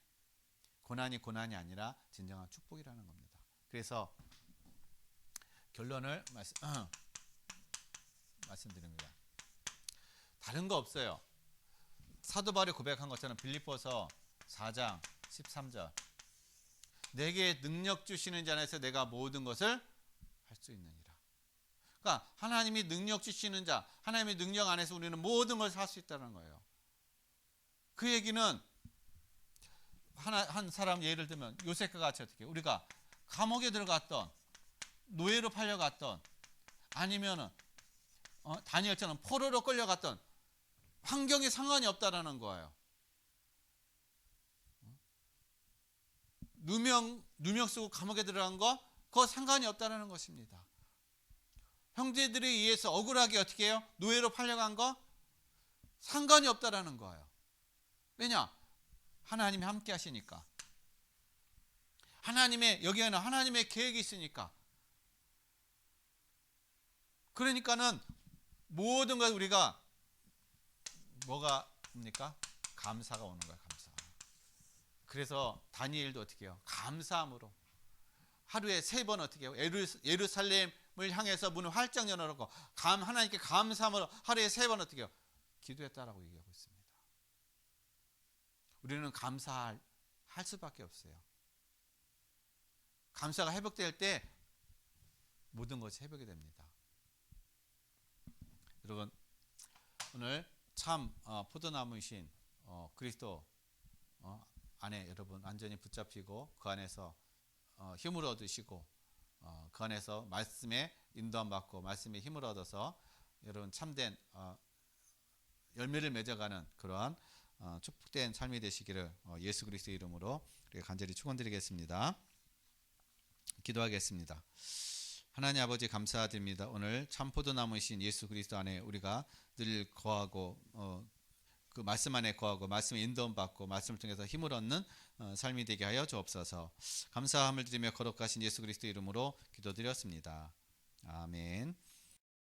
고난이 아니라 진정한 축복이라는 겁니다. 그래서 결론을 말씀드립니다. 다른 거 없어요. 사도 바울이 고백한 것처럼 빌립보서 4장 13절 내게 능력 주시는 자 안에서 내가 모든 것을 할 수 있느니라. 그러니까 하나님이 능력 주시는 자, 하나님의 능력 안에서 우리는 모든 것을 할 수 있다는 거예요. 그 얘기는 한 사람 예를 들면 요셉과 같이 어떻게 우리가 감옥에 들어갔던 노예로 팔려갔던 아니면은 다니엘처럼 포로로 끌려갔던 환경에 상관이 없다라는 거예요. 누명 쓰고 감옥에 들어간 거 그거 상관이 없다라는 것입니다. 형제들에 의해서 억울하게 어떻게 해요? 노예로 팔려간 거 상관이 없다라는 거예요. 왜냐? 하나님이 함께 하시니까. 여기에는 하나님의 계획이 있으니까. 그러니까는 모든 걸 우리가 뭐가 옵니까? 감사가 오는 거야, 감사. 그래서 다니엘도 어떻게 해요? 감사함으로 하루에 3번 어떻게 해요? 예루살렘을 향해서 문을 활짝 열어놓고 하나님께 감사함으로 하루에 3번 어떻게 해요? 기도했다라고 얘기하고 있습니다. 우리는 감사할 수밖에 없어요. 감사가 회복될 때 모든 것이 회복이 됩니다. 여러분 오늘 참 포도나무이신 그리스도 안에 여러분 완전히 붙잡히고 그 안에서 힘을 얻으시고 그 안에서 말씀에 인도함 받고 말씀에 힘을 얻어서 여러분 참된 열매를 맺어가는 그러한 축복된 삶이 되시기를 예수 그리스도의 이름으로 간절히 축원드리겠습니다. 기도하겠습니다. 하나님 아버지 감사드립니다. 오늘 참 포도나무이신 예수 그리스도 안에 우리가 늘 거하고 그 말씀 안에 거하고 말씀에 인도함 받고 말씀을 통해서 힘을 얻는 삶이 되게 하여 주옵소서. 감사함을 드리며 거룩하신 예수 그리스도 이름으로 기도드렸습니다. 아멘.